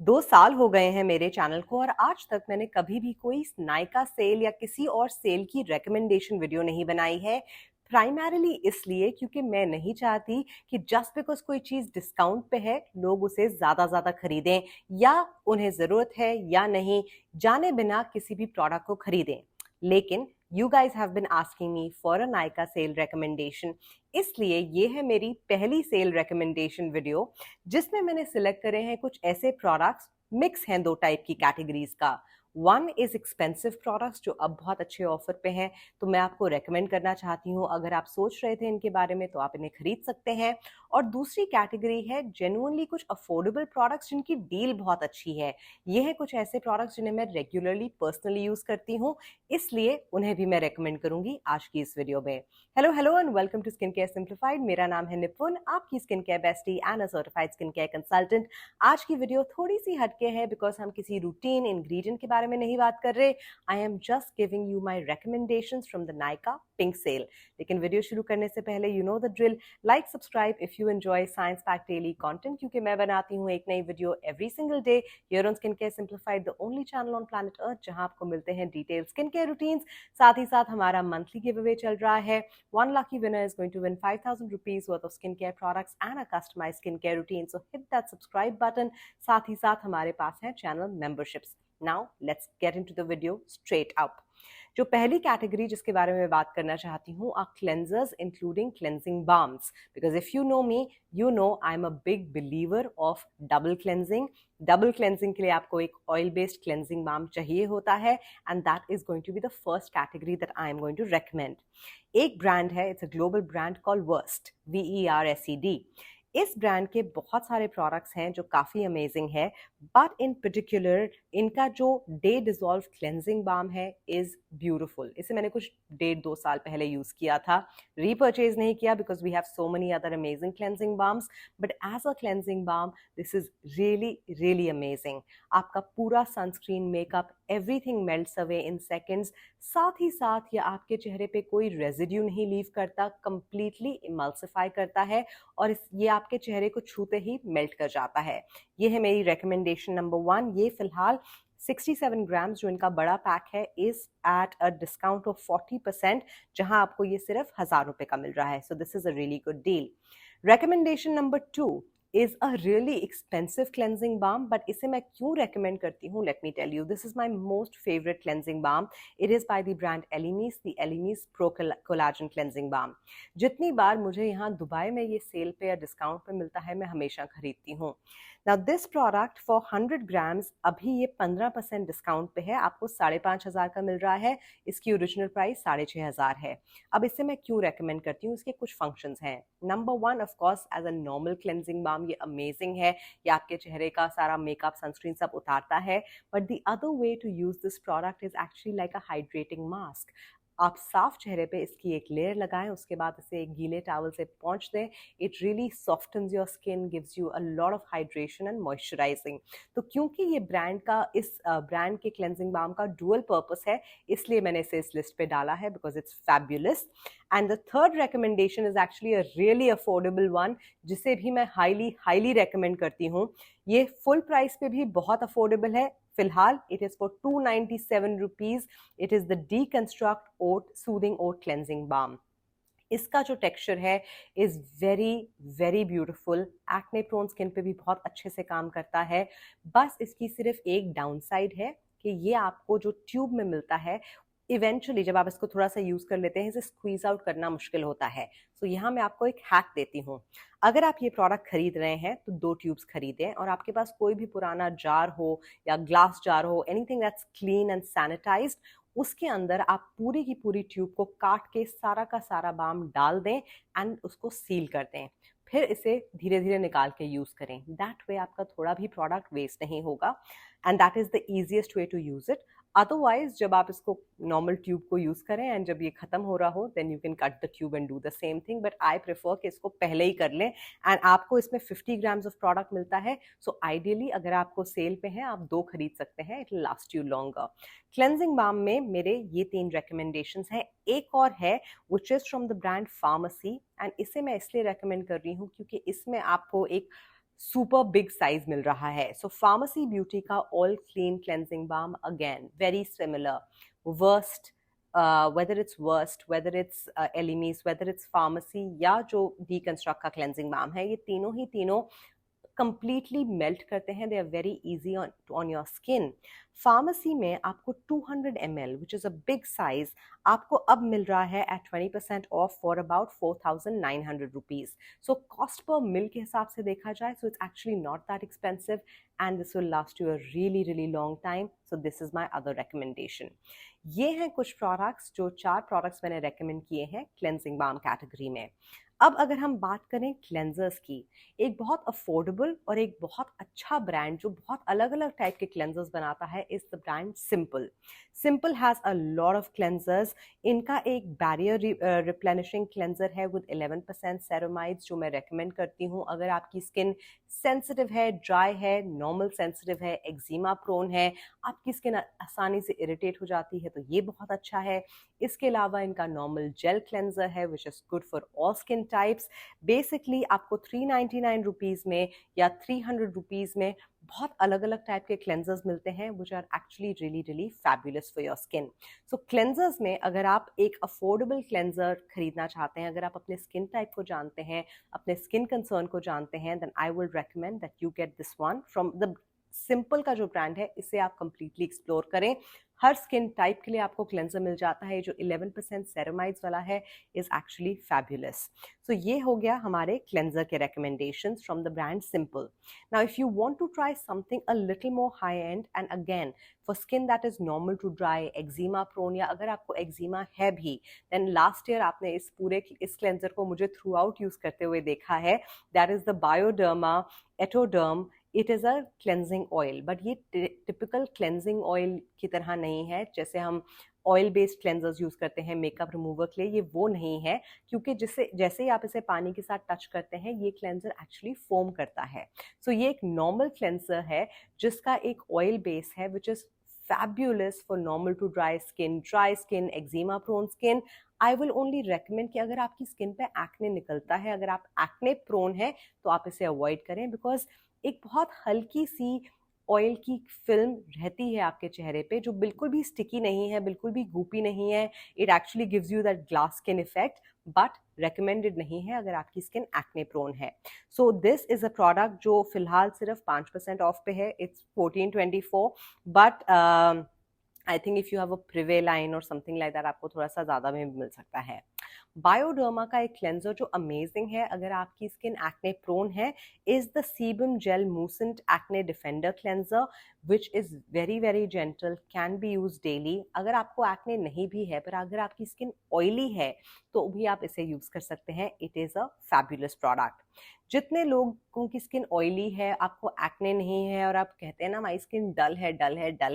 2 साल हो गए हैं मेरे चैनल को और आज तक मैंने कभी भी कोई नायका सेल या किसी और सेल की रिकमेंडेशन वीडियो नहीं बनाई है। प्राइमरीली इसलिए क्योंकि मैं नहीं चाहती कि जस्ट बिकॉज कोई चीज डिस्काउंट पे है लोग उसे ज्यादा खरीदें या उन्हें जरूरत है या नहीं जाने बिना किसी भी प्रोडक्ट को खरीदें। लेकिन you guys have been asking me for a Nykaa cell recommendation, इसलिए ये है मेरी पहली सेल रिकमेंडेशन वीडियो जिसमें मैंने सिलेक्ट करे हैं कुछ ऐसे प्रोडक्ट्स। मिक्स हैं दो टाइप की कैटेगरीज का। वन इज एक्सपेंसिव प्रोडक्ट्स जो अब बहुत अच्छे ऑफर पे हैं, तो मैं आपको रेकमेंड करना चाहती हूँ। अगर आप सोच रहे थे इनके बारे में तो आप इन्हें खरीद सकते हैं। और दूसरी कैटेगरी है जेन्युइनली कुछ अफोर्डेबल प्रोडक्ट्स जिनकी डील बहुत अच्छी है। ये है कुछ ऐसे प्रोडक्ट्स जिन्हें मैं रेगुलरली पर्सनली यूज करती हूँ, इसलिए उन्हें भी मैं रेकमेंड करूंगी आज की इस वीडियो में। Hello hello and welcome to skin care simplified. मेरा नाम है निपुण, आपकी skin care bestie and a certified skin care consultant. आज की वीडियो थोड़ी सी हटके है बिकॉज हम किसी रूटीन इंग्रेडिएंट के बारे में नहीं बात कर रहे। I am just giving you my recommendations from the Nykaa pink sale. लेकिन वीडियो शुरू करने से पहले you know the drill, like subscribe if you enjoy science pack daily content, क्योंकि मैं बनाती हूँ एक नई video every single day here on Skin care Simplified, the only channel on planet Earth जहां आपको मिलते हैं डिटेल स्किन केयर रूटीन्स। साथ ही साथ हमारा मंथली गिव अवे चल रहा है। One lucky winner is going to win 5,000 rupees worth of skincare products and a customized skincare routine. So hit that subscribe button. साथ ही साथ हमारे पास है channel memberships. Now let's get into the video straight up. जो पहली category जिसके बारे में बात करना चाहती हूँ are cleansers including cleansing balms, because if you know me you know I am a big believer of double cleansing. Double cleansing के लिए आपको एक ऑयल बेस्ड क्लेंजिंग बाम चाहिए होता है and that is going to be the first category that I am going to recommend. एक brand है, it's a global brand called Versed, VERSED। इस ब्रांड के बहुत सारे प्रोडक्ट्स हैं जो काफ़ी अमेजिंग है, बट इन पर्टिकुलर इनका जो डे डिजॉल्व क्लेंजिंग बाम है इज ब्यूटिफुल। इसे मैंने कुछ 1.5-2 साल पहले यूज किया था, रीपर्चेज नहीं किया because we have so many other amazing cleansing balms, but as a cleansing balm this is really really amazing. आपका पूरा sunscreen, makeup, everything melts away in seconds. साथ ही साथ ये आपके चेहरे पे कोई रेजिड्यू नहीं लीव करता, कंप्लीटली इमल्सिफाई करता है और ये आपके चेहरे को छूते ही मेल्ट कर जाता है। ये है मेरी रिकमेंडेशन नंबर 1। ये फिलहाल 67 ग्राम्स जो इनका बड़ा पैक है is at a discount of 40%, जहां आपको ये सिर्फ 1,000 रुपए का मिल रहा है। So this is a really good deal. Recommendation number 2 is a really expensive cleansing balm, but इसे मैं क्यों recommend करती हूँ, let me tell you. This is my most favorite cleansing balm. It is by the brand Elemis, the Elemis Pro Collagen Cleansing Balm. जितनी बार मुझे यहाँ Dubai में ये सेल पे या डिस्काउंट पे मिलता है मैं हमेशा खरीदती हूँ। Now this product for 100 grams अभी ये 15% डिस्काउंट पे है, आपको 5,500 का मिल रहा है। इसकी ओरिजिनल प्राइस 6,500 है। अब इसे मैं क्यों रेकमेंड करती हूँ, इसके कुछ फंक्शंस हैं। Number 1 of course as a normal cleansing balm ये अमेजिंग है, ये आपके चेहरे का सारा मेकअप, सनस्क्रीन सब उतारता है। But the other way to use this product is actually like a hydrating mask. आप साफ चेहरे पे इसकी एक लेयर लगाएं, उसके बाद इसे एक गीले टॉवल से पोंछ दें। It really softens your skin, gives you a lot of hydration and moisturising. तो क्योंकि ये ब्रांड का, इस ब्रांड के क्लेंजिंग बाम का डुअल पर्पस है, इसलिए मैंने इसे इस लिस्ट पे डाला है because it's fabulous. And the third recommendation is actually a really affordable one, जिसे भी मैं हाईली हाईली रेकमेंड करती हूँ। ये फुल प्राइस पे भी बहुत अफोर्डेबल है। फिलहाल it is for 297 rupees. It is the deconstruct oat soothing oat cleansing balm. इसका जो टेक्सचर है is very very beautiful, acne prone skin पे भी बहुत अच्छे से काम करता है। बस इसकी सिर्फ एक डाउन साइड है कि ये आपको जो ट्यूब में मिलता है, इवेंचुअली जब आप इसको थोड़ा सा यूज कर लेते हैं इसे स्क्वीज आउट करना मुश्किल होता है। सो यहाँ मैं आपको एक हैक देती हूँ। अगर आप ये प्रोडक्ट खरीद रहे हैं तो 2 ट्यूब्स खरीदें, और आपके पास कोई भी पुराना जार हो या ग्लास जार हो, anything that's clean and sanitised, उसके अंदर आप पूरी की पूरी ट्यूब को काट के सारा का सारा बाम डाल दें एंड उसको सील कर दें। फिर इसे धीरे धीरे निकाल के यूज करें। दैट वे आपका थोड़ा भी प्रोडक्ट वेस्ट नहीं होगा and that is the easiest way to use it. Otherwise जब आप इसको नॉर्मल ट्यूब को यूज करें एंड जब ये खत्म हो रहा हो then you can cut the tube and do the same thing, but I prefer कि इसको पहले ही कर लें। एंड आपको इसमें 50 ग्राम्स ऑफ प्रोडक्ट मिलता है, सो आइडियली अगर आपको सेल पे है आप 2 खरीद सकते हैं, it will last you longer. Cleansing balm में मेरे ये 3 रिकमेंडेशंस हैं। एक और है which is from the brand Farmacy, and इसे मैं इसलिए रेकमेंड कर रही हूँ क्योंकि इसमें आपको एक सुपर बिग साइज मिल रहा है। सो फार्मेसी ब्यूटी का all clean cleansing balm, again very similar, Versed whether it's worst, whether it's Elemis, whether it's pharmacy या जो deconstruct का cleansing balm है, ये तीनों कंप्लीटली मेल्ट करते हैं। They are very easy on your skin. Pharmacy में आपको 200 ml which is a big size आपको अब मिल रहा है at 20% off for about 4,900 rupees. So cost per ml के हिसाब से देखा जाए so it's actually not that expensive and this will last you a really really long time. So this is my other recommendation. ये हैं कुछ products, जो 4 products मैंने रेकमेंड किए हैं क्लेंजिंग बाम कैटेगरी में। अब अगर हम बात करें क्लेंजर्स की, एक बहुत अफोर्डेबल और एक बहुत अच्छा ब्रांड जो बहुत अलग अलग टाइप के क्लेंजर्स बनाता है is the brand simple. Simple has a lot of cleansers. इनका एक बैरियर रिप्लेनिशिंग क्लेंजर है विद 11% सेरामाइड्स जो मैं रेकमेंड करती हूँ अगर आपकी स्किन सेंसिटिव है, ड्राई है, नॉर्मल सेंसिटिव है, एक्जिमा प्रोन है, आपकी स्किन आसानी से इरिटेट हो जाती है तो ये बहुत अच्छा है। इसके अलावा इनका नॉर्मल जेल क्लेंजर है which is good for all skin types. Basically आपको 399 रुपीज़ में या 300 रुपीज़ में बहुत अलग अलग टाइप के क्लेंजर्स मिलते हैं which are actually really really fabulous for your skin. So cleansers में अगर आप एक अफोर्डेबल क्लेंजर खरीदना चाहते हैं, अगर आप अपने स्किन टाइप को जानते हैं, अपने स्किन कंसर्न को जानते हैं, then I will recommend that you get this one from the Simple का जो ब्रांड है इसे आप कंप्लीटली एक्सप्लोर करें। हर स्किन टाइप के लिए आपको क्लेंजर मिल जाता है। जो 11% सेरामाइड्स वाला है इज एक्चुअली फैबुलस। सो ये हो गया हमारे क्लेंजर के recommendations from the brand Simple. Now if you want to try something a little more high end and again for skin that is normal to dry, eczema prone, या अगर आपको eczema है भी, देन लास्ट ईयर आपने इस cleanser को मुझे through out use करते हुए देखा है। That is the Bioderma Atoderm. It is a cleansing oil, but ये टिपिकल क्लेंजिंग ऑयल की तरह नहीं है जैसे हम ऑयल बेस्ड क्लेंजर्स यूज़ करते हैं मेकअप रिमूवर के लिए, ये वो नहीं है। क्योंकि जैसे ही आप इसे पानी के साथ टच करते हैं ये क्लेंजर एक्चुअली फोम करता है। सो ये एक नॉर्मल क्लेंजर है जिसका एक ऑयल बेस है which is fabulous for normal to dry skin, eczema prone skin. I will only recommend कि अगर आपकी स्किन पे एक्ने निकलता है, अगर आप एक्ने प्रोन है तो आप इसे अवॉइड करें, बिकॉज एक बहुत हल्की सी ऑयल की फिल्म रहती है आपके चेहरे पे जो बिल्कुल भी स्टिकी नहीं है, बिल्कुल भी गूपी नहीं है। It actually gives you that glass skin effect, but recommended नहीं है अगर आपकी स्किन एक्ने प्रोन है। So this is a product जो फिलहाल सिर्फ 5% ऑफ पे है। It's 1424, but I think if you have a Prive line or something like that आपको थोड़ा सा ज़्यादा में मिल सकता है। बायोडर्मा का एक क्लेंजर जो अमेजिंग है अगर आपकी स्किन एक्ने प्रोन है is the sebum gel moussant acne defender cleanser which is very very gentle, can be use daily. अगर आपको एक्ने नहीं भी है पर अगर आपकी स्किन ऑयली है तो भी आप इसे यूज कर सकते हैं। It is a fabulous product. जितने लोगों की स्किन ऑयली है, आपको एक्ने नहीं है और आप कहते हैं ना माई स्किन डल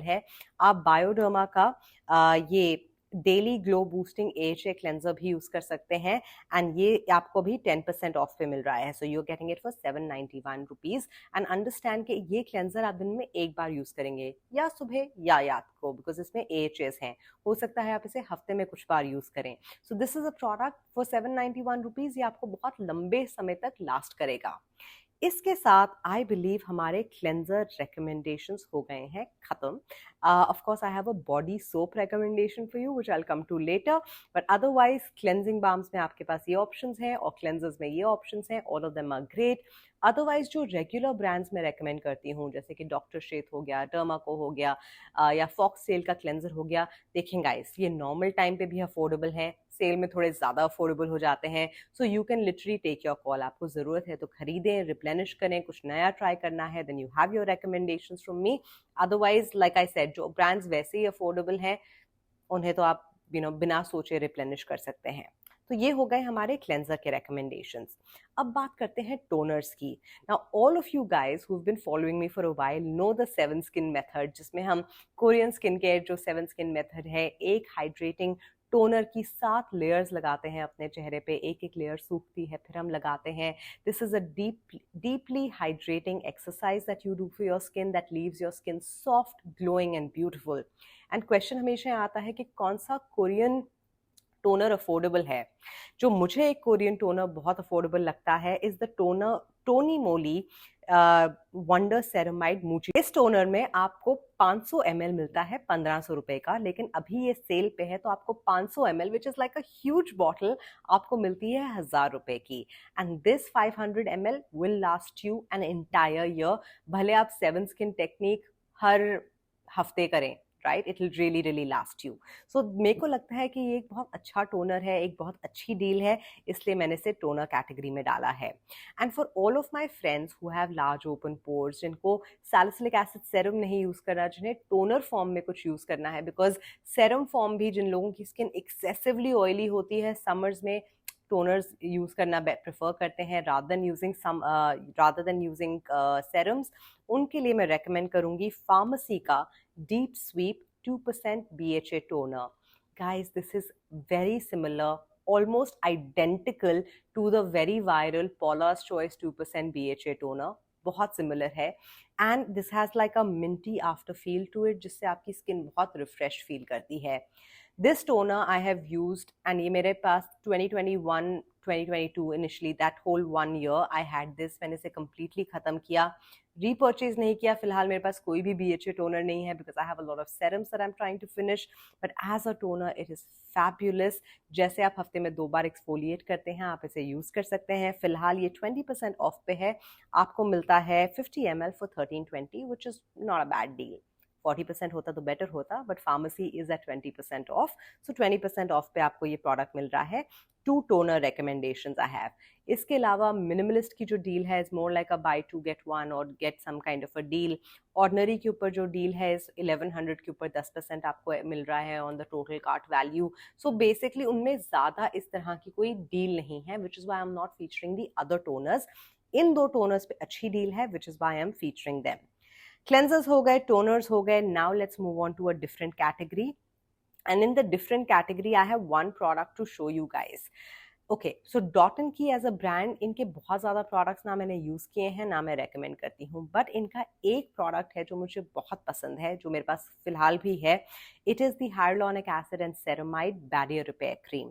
है, आप बायोडर्मा का ये daily glow boosting AHA cleanser भी यूज कर सकते हैं एंड ये आपको भी 10% ऑफ पे मिल रहा है। So you are getting it for 791 rupees. And understand कि ये क्लेंजर आप दिन में एक बार यूज करेंगे, या सुबह या रात को, बिकॉज इसमें AHAs हैं। हो सकता है आप इसे हफ्ते में कुछ बार यूज करें। सो this is a product for 791 rupees. ये आपको बहुत लंबे समय तक लास्ट करेगा। इसके साथ आई बिलीव हमारे क्लेंजर रिकमेंडेशंस हो गए हैं खत्म। Of course I have a body soap recommendation for you which I will come to later, but otherwise cleansing balms में आपके पास ये ऑप्शंस हैं और क्लेंजर्स में ये ऑप्शंस हैं। All of them are great. Otherwise जो रेगुलर ब्रांड्स में रेकमेंड करती हूँ जैसे कि डॉक्टर शेथ हो गया, डर्माको हो गया, या फॉक्स सेल का क्लेंजर हो गया, देखें गाइस ये नॉर्मल टाइम पे भी अफोर्डेबल हैं, सेल में थोड़े ज़्यादा अफोर्डेबल हो जाते हैं। So you can literally take your call. आपको ज़रूरत है तो खरीदें, रिप्लेनिश करें, कुछ नया ट्राई करना है, then you have your recommendations from me. Otherwise like I said जो ब्रांड्स वैसे ही अफोर्डेबल हैं उन्हें तो आप बिना सोचे रिप्लेनिश कर सकते हैं। तो ये हो गए हमारे क्लेंजर के recommendations। अब बात करते हैं टोनर्स की। Now all of you guys who have been following me for a while know the 7 skin method, जिसमें हम कोरियन स्किन केयर जो 7 स्किन मेथड है, एक हाइड्रेटिंग टोनर की 7 लेयर्स लगाते हैं अपने चेहरे पे, एक एक लेयर सूखती है फिर हम लगाते हैं। This is a deeply hydrating exercise that you do for your skin that leaves your skin soft, glowing and beautiful. And question हमेशा आता है कि कौन सा कोरियन टोनर अफोर्डेबल है। जो मुझे एक कोरियन टोनर बहुत अफोर्डेबल लगता है is the toner Tony Moly Wonder Ceramide Mochi. इस टोनर में आपको 500 ml मिलता है 1500 रुपए का, लेकिन अभी ये सेल पे है तो आपको 500 ml which is like a huge bottle आपको मिलती है 1000 रुपए की। And this 500 ml will last you an entire year. भले आप 7 स्किन टेक्निक हर हफ्ते करें, right, it will really really last you. So मेरे को लगता है कि ये एक बहुत अच्छा टोनर है, एक बहुत अच्छी डील है, इसलिए मैंने इसे टोनर कैटेगरी में डाला है। And for all of my friends who have large open pores, जिनको सैलिसिलिक एसिड सेरम नहीं यूज करना, जिन्हें टोनर फॉर्म में कुछ यूज करना है, बिकॉज सेरम फॉर्म भी जिन लोगों की स्किन एक्सेसिवली ऑयली होती है, समर्स में टोनर्स यूज करना प्रेफर करते हैं रादर देन यूजिंग सेरम्स, उनके लिए मैं रेकमेंड करूंगी फार्मेसी का Deep Sweep 2% BHA toner. Guys, this is very similar, almost identical to the very viral Paula's Choice 2% BHA toner. बहुत सिमिलर है and this has like a minty after feel to it, जिससे आपकी स्किन बहुत refresh feel करती है। This toner I have used and ये मेरे पास 2021 2022 initially that whole 1 year I had this. मैंने इसे कंप्लीटली खत्म किया, रीपर्चेज नहीं किया। फिलहाल मेरे पास कोई भी BHA टोनर नहीं है because I have a lot of serums that I'm trying to finish, but as a toner it is fabulous। जैसे आप हफ्ते में 2 बार एक्सफोलिएट करते हैं, आप इसे यूज कर सकते हैं। फिलहाल ये 20% ऑफ पे है, आपको मिलता है 50 ml for 1320, which is not a bad deal। 40% होता तो बेटर होता, but Farmacy is at 20% off, so 20% off पे आपको ये प्रोडक्ट मिल रहा है। 2 टोनर रिकमेंडेशंस आई हैव। इसके अलावा मिनिमलिस्ट की जो डील है is more like a buy 2 get 1 और get some kind of a deal. Ordinary के ऊपर जो डील है इस 1100 के ऊपर 10% आपको मिल रहा है on the total cart value. So basically उनमें ज्यादा इस तरह की कोई डील नहीं है, which is why I am not featuring the other toners. इन 2 टोनर्स पे अच्छी डील है, which is why I am featuring them. Cleansers हो गए, टोनर्स हो गए, now let's move on to a different category. And in the different category, I have one product to show you guys. Okay, so dot and की as a brand, इनके बहुत ज़्यादा products ना मैंने यूज़ किए हैं ना मैं रेकमेंड करती हूँ, बट इनका एक प्रोडक्ट है जो मुझे बहुत पसंद है, जो मेरे पास फिलहाल भी है। It is the hyaluronic acid and ceramide barrier repair cream.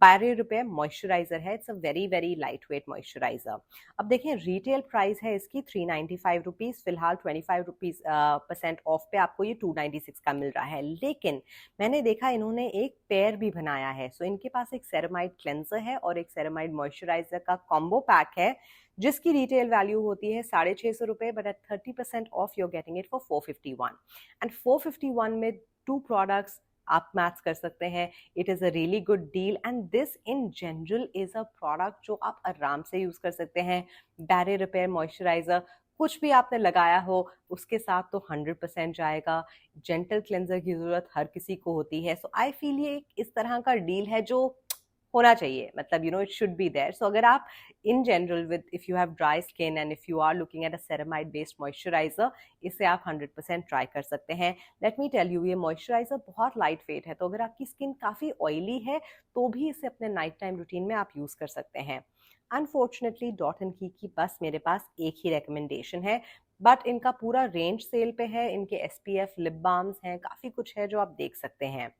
Barrier repair moisturiser है, it's a very very light weight moisturiser. अब देखें, रिटेल प्राइस है इसकी 395 रुपीज़, फिलहाल 25 रुपीज़ % ऑफ पे आपको ये 296 का मिल रहा है। लेकिन मैंने देखा इन्होंने एक पेयर भी बनाया है, सो इनके पास एक सेरामाइड क्लेंजर है और एक सेरामाइड मॉइस्चराइजर का कॉम्बो पैक है, जिसकी रिटेल वैल्यू होती है 650 रुपए, but at 30% off you are getting it for 451। And 451 में 2 प्रोडक्ट्स आप मैच कर सकते हैं। It is a really good deal and this in general is a product जो आप आराम से यूज कर सकते हैं। बैरियर रिपेयर मॉइस्चराइजर, कुछ भी आपने लगाया हो उसके साथ तो 100% जाएगा। जेंटल क्लेंजर की जरूरत हर किसी को होती है, सो आई फील ये इस तरह का डील है जो होना चाहिए, मतलब it should be there. So अगर आप in general with if you have dry skin and if you are looking at a ceramide based moisturiser, इसे आप 100% ट्राई कर सकते हैं। लेट मी टेल यू, ये मॉइस्चराइजर बहुत लाइट वेट है, तो अगर आपकी स्किन काफ़ी ऑयली है तो भी इसे अपने नाइट टाइम रूटीन में आप यूज़ कर सकते हैं। अनफॉर्चुनेटली डॉट एंड की बस मेरे पास एक ही रिकमेंडेशन है, बट इनका पूरा रेंज सेल पे है। इनके SPF लिप बाम्स हैं, काफ़ी कुछ है जो आप देख सकते हैं।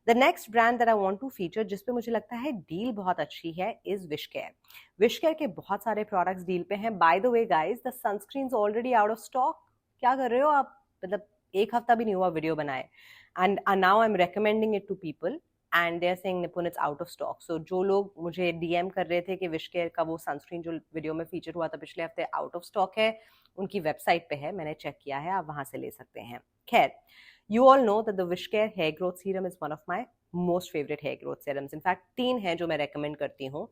The next brand that I want to feature, जिसपे मुझे लगता है डील बहुत अच्छी है, इज विशकेयर। विशकेयर के बहुत सारे प्रोडक्ट्स डील पे हैं। By the way guys, the sunscreens already out of stock. क्या कर रहे हो आप, मतलब एक हफ्ता भी नहीं हुआ वीडियो बनाए, and now I am recommending it to people and they are saying Nipun it's out of stock. So जो लोग मुझे DM कर रहे थे कि विशकेयर का वो सनस्क्रीन जो वीडियो में फीचर हुआ था पिछले हफ्ते आउट ऑफ स्टॉक है, उनकी वेबसाइट पे है, मैंने चेक किया है, आप वहां से ले सकते हैं। खैर, you all know that the Wishcare hair growth serum is one of my most favorite hair growth serums. In fact, 3 हैं जो मैं recommend करती हूँ।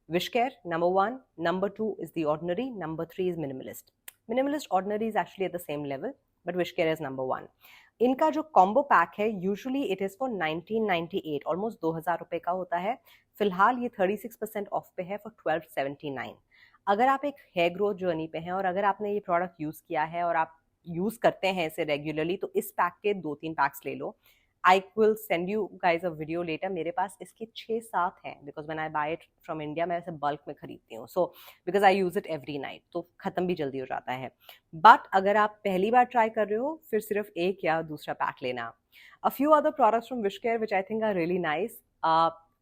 Wishcare number 1, number 2 is the Ordinary, number 3 is Minimalist. Minimalist Ordinary is actually at the same level, but Wishcare is number 1. इनका जो combo pack है usually it is for 1998, almost 2000 रुपए का होता है। फिलहाल ये 36% ऑफ पे है फॉर 1279। अगर आप एक हेयर ग्रोथ जर्नी पे हैं और अगर आपने ये प्रोडक्ट यूज किया है और आप यूज करते हैं इसे रेगुलरली, तो इस पैक के 2-3 पैक्स ले लो। I will send you guys a video later. मेरे पास इसके 6-7 हैं, because when I buy it from India मैं इसे बल्क में खरीदती हूँ, so because I use it every night, तो खत्म भी जल्दी हो जाता है। बट अगर आप पहली बार ट्राई कर रहे हो, फिर सिर्फ एक या दूसरा पैक लेना। A few other products from Wishcare which I think are really nice.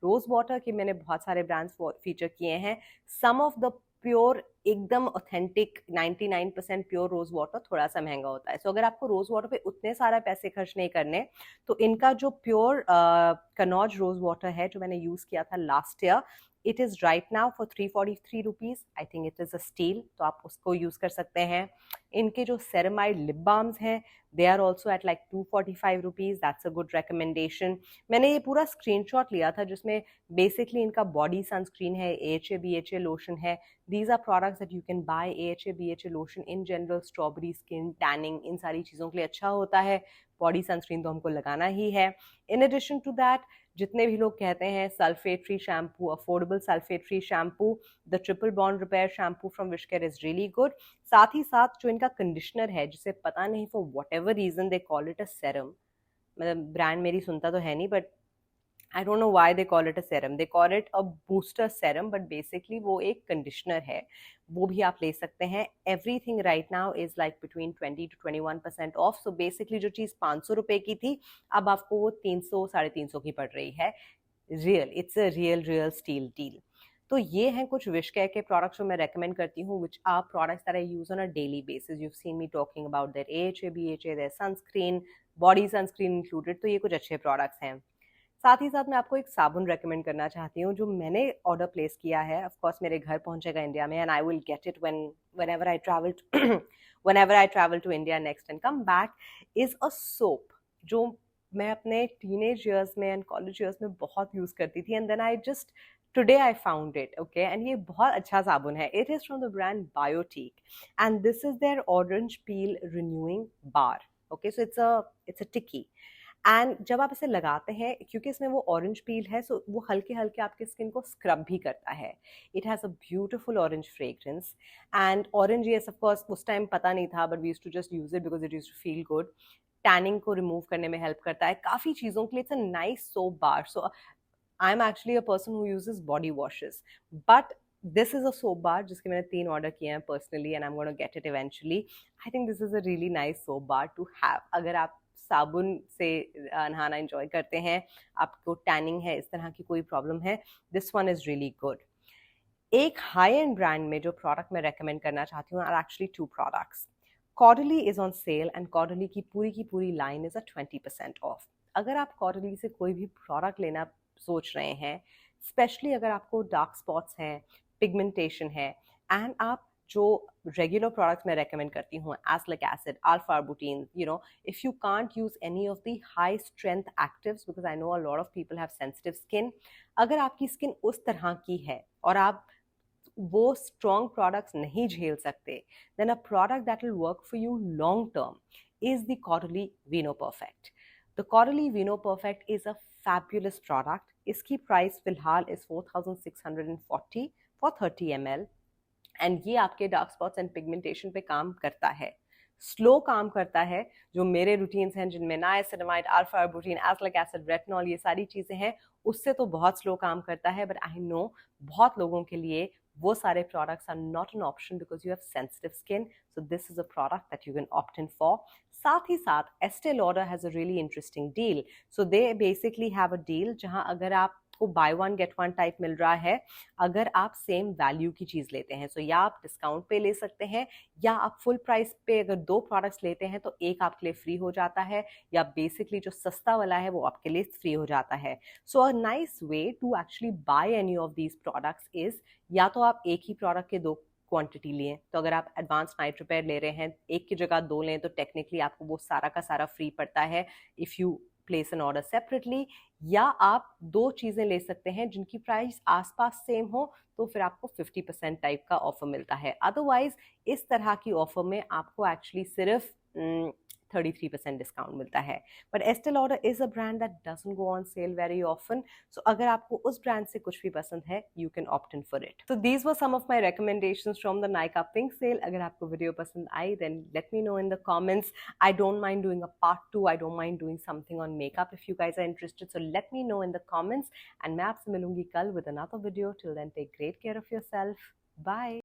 Rose water के मैंने बहुत सारे ब्रांड्स फीचर किए हैं। सम ऑफ द प्योर एकदम ऑथेंटिक 99% प्योर रोज वाटर थोड़ा सा महंगा होता है। सो अगर आपको रोज वाटर पे उतने सारा पैसे खर्च नहीं करने, तो इनका जो प्योर कनौज रोज वाटर है जो मैंने यूज किया था last year, it is right now for 343 rupees. I think it is a steel, तो आप उसको यूज कर सकते हैं। इनके जो सेरेमाइड लिप बाम्स हैं, they are also at like 245 rupees. That's a good recommendation. मैंने ये पूरा स्क्रीनशॉट लिया था जिसमें बेसिकली इनका बॉडी सनस्क्रीन है, AHA BHA लोशन है। These are products that you can buy. AHA BHA lotion in general, strawberry skin, tanning, इन सारी चीज़ों के लिए अच्छा होता है। बॉडी सनस्क्रीन तो हमको लगाना ही है। इन एडिशन टू दैट, जितने भी लोग कहते हैं sulphate free shampoo, affordable sulphate free shampoo, the triple bond repair shampoo from Wishcare is really good. साथ ही साथ जो इनका कंडीशनर है, जिसे पता नहीं for whatever reason they call it a serum, मतलब ब्रांड मेरी सुनता तो है नहीं, but I don't know why they call it a serum. They call it a booster serum, but basically वो एक conditioner है, वो भी आप ले सकते हैं। Everything right now is like between 20 to 21% off. So basically जो चीज़ 500 रुपए की थी, अब आपको वो 300 350 की पड़ रही है। It's a real steal deal. तो ये हैं कुछ विशकेयर के प्रोडक्ट्स जो मैं रेकमेंड करती हूँ, which are products that I use on a daily basis. You've seen me talking about their AHA, BHA, their sunscreen, body sunscreen included. तो ये कुछ अच्छे प्रोडक्ट्स हैं। साथ ही साथ मैं आपको एक साबुन रेकमेंड करना चाहती हूँ जो मैंने ऑर्डर प्लेस किया है। ऑफ कोर्स मेरे घर पहुंचेगा इंडिया में, and I will get it whenever I travel to India next and come back, is a soap जो मैं अपने टीनेज ईयर्स में एंड कॉलेज ईयर्स में बहुत यूज करती थी, and then I just today I found it, okay, and ये बहुत अच्छा साबुन है। It is from the brand Biotique, and this is their orange peel renewing bar, okay. So it's a tikki, and जब आप इसे लगाते हैं, क्योंकि इसमें वो ऑरेंज पील है, सो वो हल्के हल्के आपके स्किन को स्क्रब भी करता है। It has a beautiful orange fragrance, and orange, yes of course उस टाइम पता नहीं था, but we used to just use it because it used to feel good. Tanning को रिमूव करने में हेल्प करता है, काफ़ी चीज़ों के लिए it's a nice soap bar. So I am actually a person who uses body washes, but this is a soap bar जिसके मैंने 3 ऑर्डर किए हैं personally, and I am gonna get it eventually. I think this is a really nice soap bar to have. अगर आप साबुन से नहाना enjoy करते हैं, आपको टैनिंग है, इस तरह की कोई प्रॉब्लम है, this one is really good. एक हाई एंड ब्रांड में जो प्रोडक्ट मैं रेकमेंड करना चाहती हूँ आर एक्चुअली 2 प्रोडक्ट्स। कॉर्डली इज ऑन सेल, एंड कॉर्डली की पूरी लाइन इज अ 20% ऑफ। अगर आप कॉर्डली से कोई भी प्रोडक्ट लेना सोच रहे हैं, स्पेशली अगर आपको डार्क स्पॉट्स हैं, पिगमेंटेशन है, एंड आप जो रेगुलर प्रोडक्ट्स मैं रेकमेंड करती हूँ, azelaic acid, alpha arbutin, if you can't use any of the high strength actives, because I know a lot of people have sensitive skin, अगर आपकी skin उस तरह की है और आप वो स्ट्रॉन्ग प्रोडक्ट्स नहीं झेल सकते, then a product that will work for you long term is the Caudalie Vino Perfect. The Caudalie Vino Perfect is a fabulous product. इसकी प्राइस फिलहाल इज 4640 for 30 ml, एंड ये आपके डार्क स्पॉट्स एंड पिगमेंटेशन पे काम करता है, slow काम करता है। जो मेरे रूटीन्स हैं जिनमें niacinamide, alpha arbutin, azelaic acid, retinol, ये सारी चीज़ें हैं, उससे तो बहुत स्लो काम करता है, बट आई नो बहुत लोगों के लिए वो सारे products are not an option because you have sensitive skin, so this is a product that you can opt in for. साथ ही साथ Estee Lauder has a really interesting deal. So they basically have a deal जहां अगर आप को buy one get one type मिल रहा है अगर आप सेम वैल्यू की चीज़ लेते हैं। सो या आप डिस्काउंट पे ले सकते हैं, या आप फुल प्राइस पे अगर 2 प्रोडक्ट्स लेते हैं तो एक आपके लिए फ्री हो जाता है, या बेसिकली जो सस्ता वाला है वो आपके लिए फ्री हो जाता है। So a nice way to actually buy any of these products is, या तो आप एक ही प्रोडक्ट के 2 क्वांटिटी लिए, तो अगर आप एडवांस नाइट रिपेयर ले रहे हैं, एक की जगह 2 लें तो टेक्निकली आपको वो सारा का सारा फ्री पड़ता है if you place N order separately. या आप 2 चीज़ें ले सकते हैं जिनकी प्राइस आसपास सेम हो, तो फिर आपको 50% टाइप का ऑफर मिलता है। अदरवाइज इस तरह की ऑफर में आपको एक्चुअली सिर्फ 33% डिस्काउंट मिलता है। But Estee Lauder is a brand that doesn't go on sale very often, so अगर आपको उस ब्रांड से कुछ भी पसंद है, you can opt in for it. So these were some of my recommendations from the Nykaa pink sale. अगर आपको वीडियो पसंद आई then let me know in the comments. I don't mind doing a part 2, I don't mind doing something on makeup if you guys are interested, so let me know in the comments, and मैं आपसे मिलूंगी कल with another video. Till then take great care of yourself, bye.